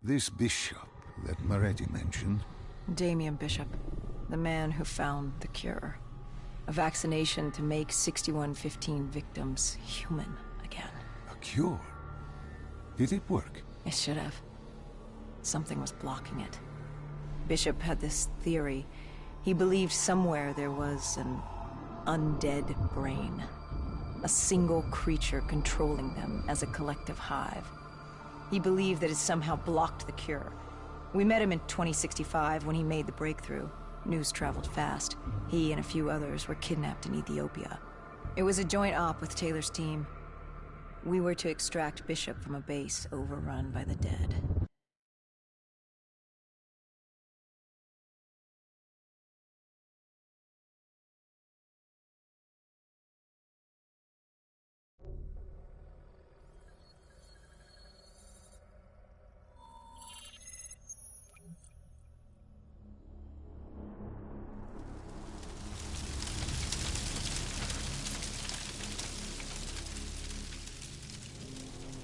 This bishop that Moretti mentioned... Damien Bishop, the man who found the cure. A vaccination to make 6115 victims human again. A cure? Did it work? It should have. Something was blocking it. Bishop had this theory. He believed somewhere there was an undead brain. A single creature controlling them as a collective hive. He believed that it somehow blocked the cure. We met him in 2065 when he made the breakthrough. News traveled fast. He and a few others were kidnapped in Ethiopia. It was a joint op with Taylor's team. We were to extract Bishop from a base overrun by the dead.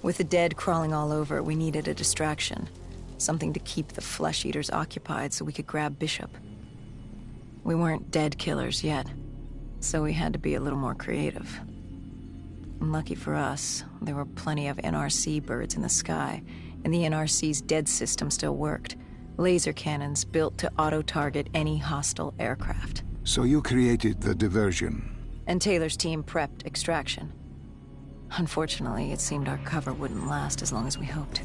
With the dead crawling all over, we needed a distraction. Something to keep the flesh eaters occupied so we could grab Bishop. We weren't dead killers yet, so we had to be a little more creative. And lucky for us, there were plenty of NRC birds in the sky, and the NRC's dead system still worked. Laser cannons built to auto-target any hostile aircraft. So you created the diversion. And Taylor's team prepped extraction. Unfortunately, it seemed our cover wouldn't last as long as we hoped.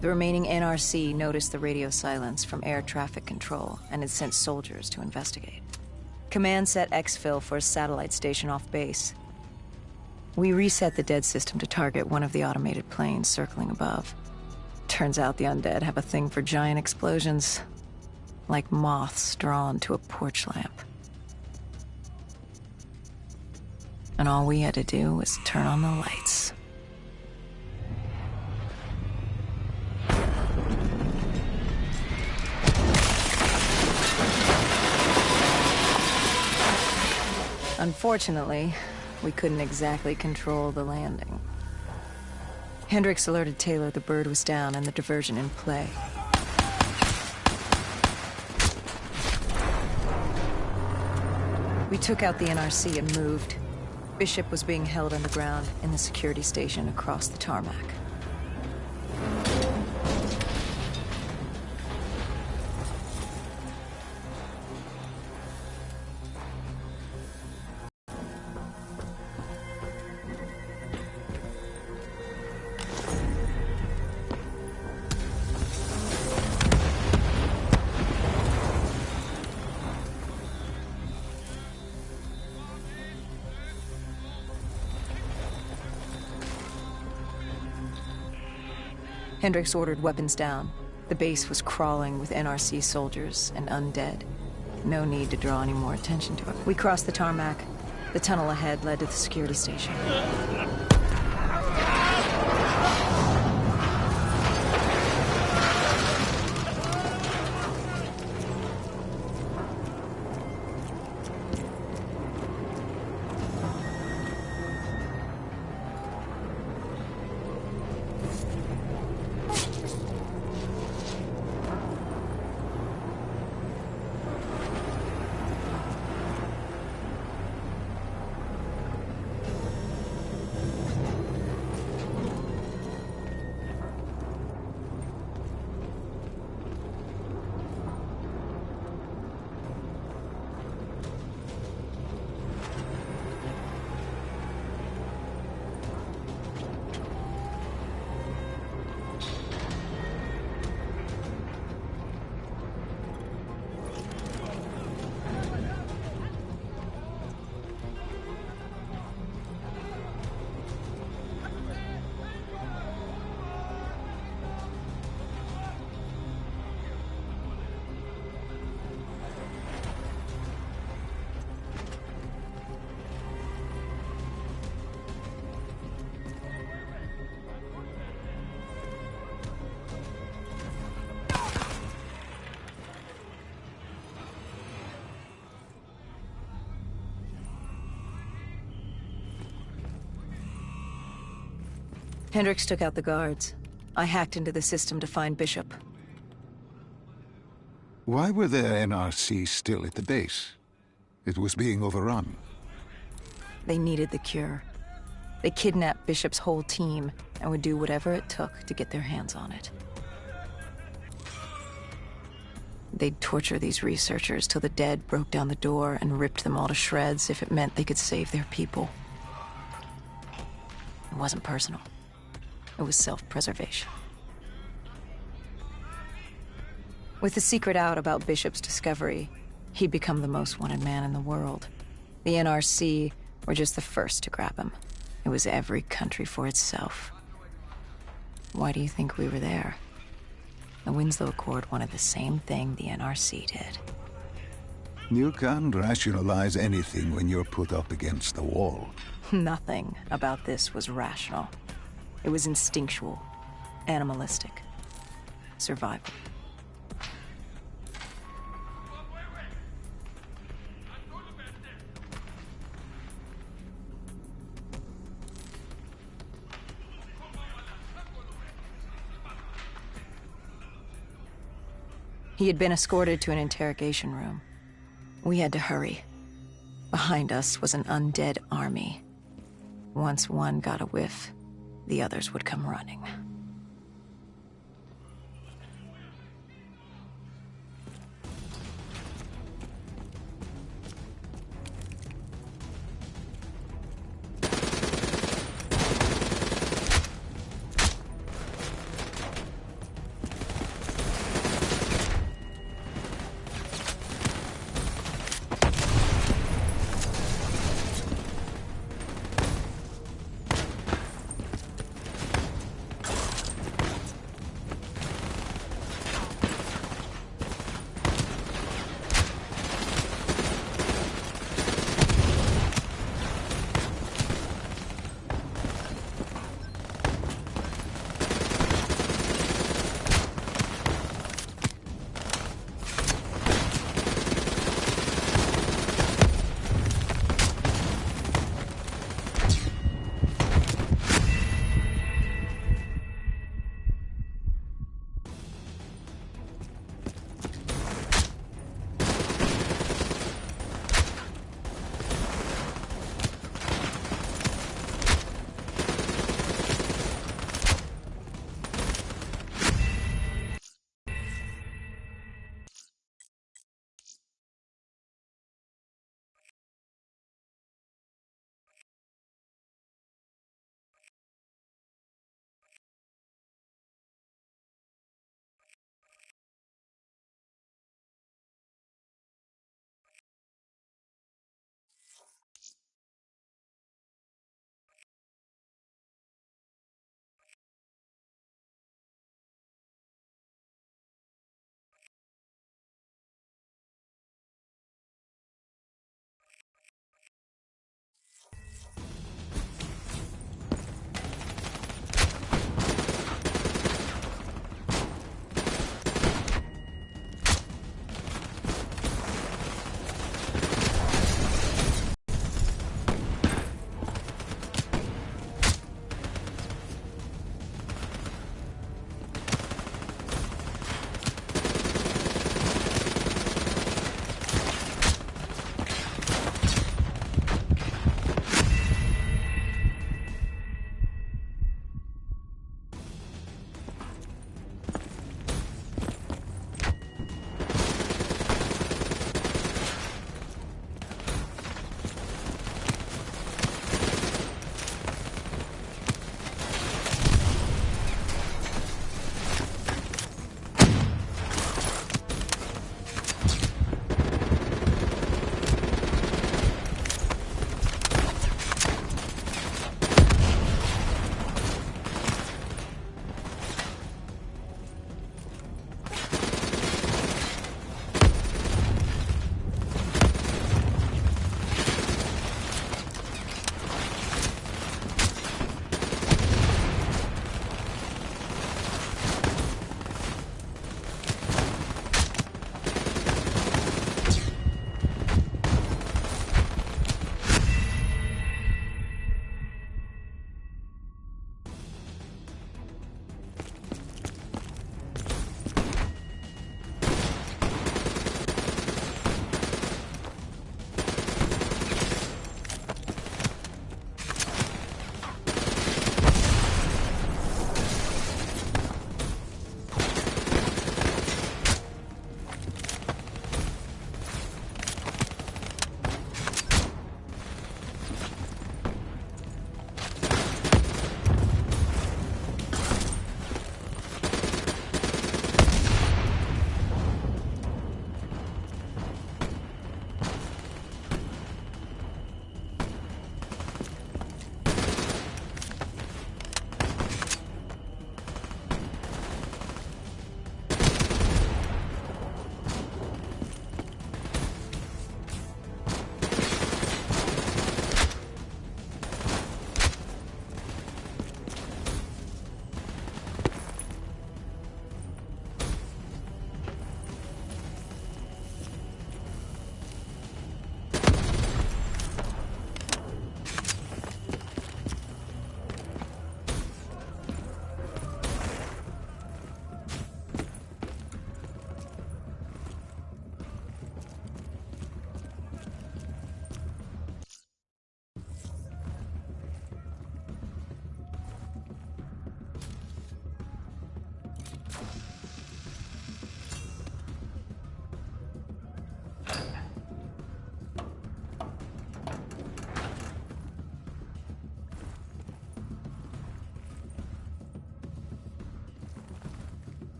The remaining NRC noticed the radio silence from air traffic control and had sent soldiers to investigate. Command set exfil for a satellite station off base. We reset the dead system to target one of the automated planes circling above. Turns out the undead have a thing for giant explosions, like moths drawn to a porch lamp. And all we had to do was turn on the lights. Unfortunately, we couldn't exactly control the landing. Hendricks alerted Taylor the bird was down and the diversion in play. We took out the NRC and moved. Bishop was being held underground in the security station across the tarmac. Hendricks ordered weapons down. The base was crawling with NRC soldiers and undead. No need to draw any more attention to it. We crossed the tarmac. The tunnel ahead led to the security station. Hendricks took out the guards. I hacked into the system to find Bishop. Why were the NRC still at the base? It was being overrun. They needed the cure. They kidnapped Bishop's whole team and would do whatever it took to get their hands on it. They'd torture these researchers till the dead broke down the door and ripped them all to shreds if it meant they could save their people. It wasn't personal. It was self-preservation. With the secret out about Bishop's discovery, he'd become the most wanted man in the world. The NRC were just the first to grab him. It was every country for itself. Why do you think we were there? The Winslow Accord wanted the same thing the NRC did. You can't rationalize anything when you're put up against the wall. Nothing about this was rational. It was instinctual, animalistic, survival. He had been escorted to an interrogation room. We had to hurry. Behind us was an undead army. Once one got a whiff, the others would come running.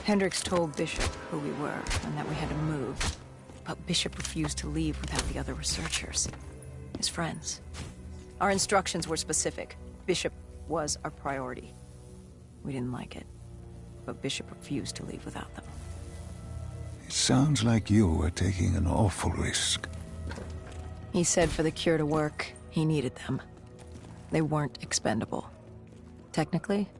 Hendricks told Bishop who we were and that we had to move. But Bishop refused to leave without the other researchers. His friends. Our instructions were specific. Bishop was our priority. We didn't like it, but Bishop refused to leave without them. It sounds like you were taking an awful risk. He said for the cure to work, he needed them. They weren't expendable. Technically,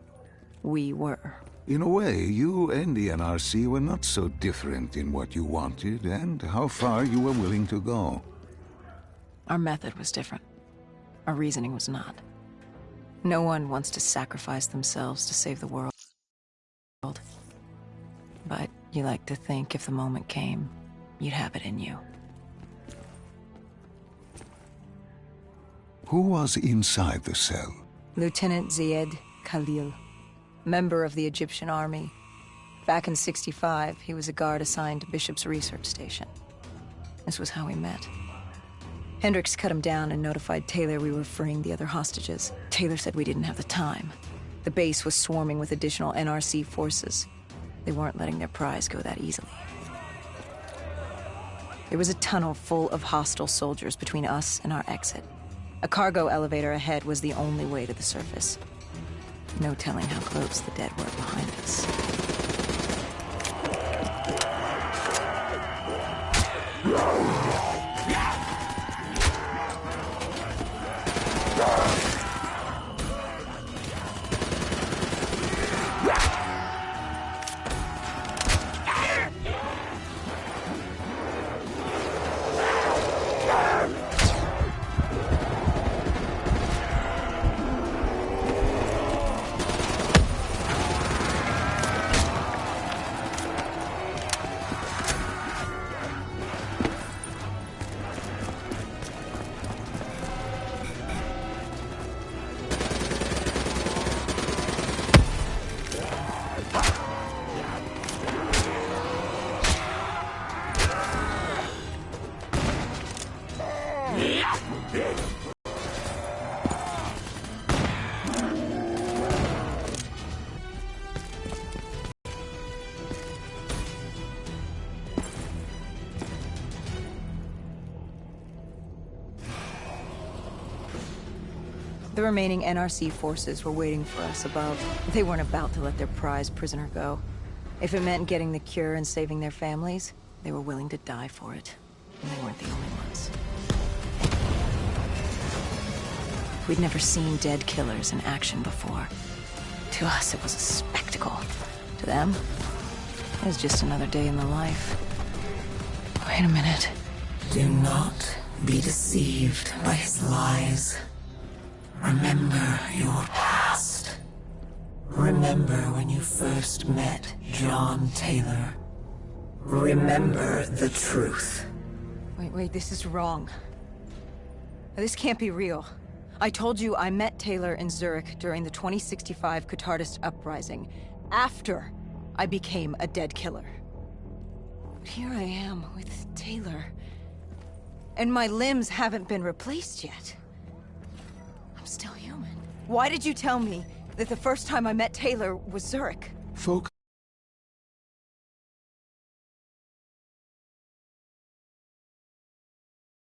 we were. In a way, you and the NRC were not so different in what you wanted and how far you were willing to go. Our method was different. Our reasoning was not. No one wants to sacrifice themselves to save the world. But you like to think if the moment came, you'd have it in you. Who was inside the cell? Lieutenant Zayed Khalil, member of the Egyptian army. Back in '65, he was a guard assigned to Bishop's research station. This was how we met. Hendricks cut him down and notified Taylor we were freeing the other hostages. Taylor said we didn't have the time. The base was swarming with additional NRC forces. They weren't letting their prize go that easily. There was a tunnel full of hostile soldiers between us and our exit. A cargo elevator ahead was the only way to the surface. No telling how close the dead were behind us. The remaining NRC forces were waiting for us above. They weren't about to let their prize prisoner go. If it meant getting the cure and saving their families, they were willing to die for it. And they weren't the only ones. We'd never seen dead killers in action before. To us, it was a spectacle. To them, it was just another day in the life. Wait a minute. Do not be deceived by his lies. Remember your past. Remember when you first met John Taylor. Remember the truth. Wait, this is wrong. This can't be real. I told you I met Taylor in Zurich during the 2065 Qatarist uprising, after I became a dead killer. But here I am with Taylor, and my limbs haven't been replaced yet. I'm still human. Why did you tell me that the first time I met Taylor was Zurich? Focus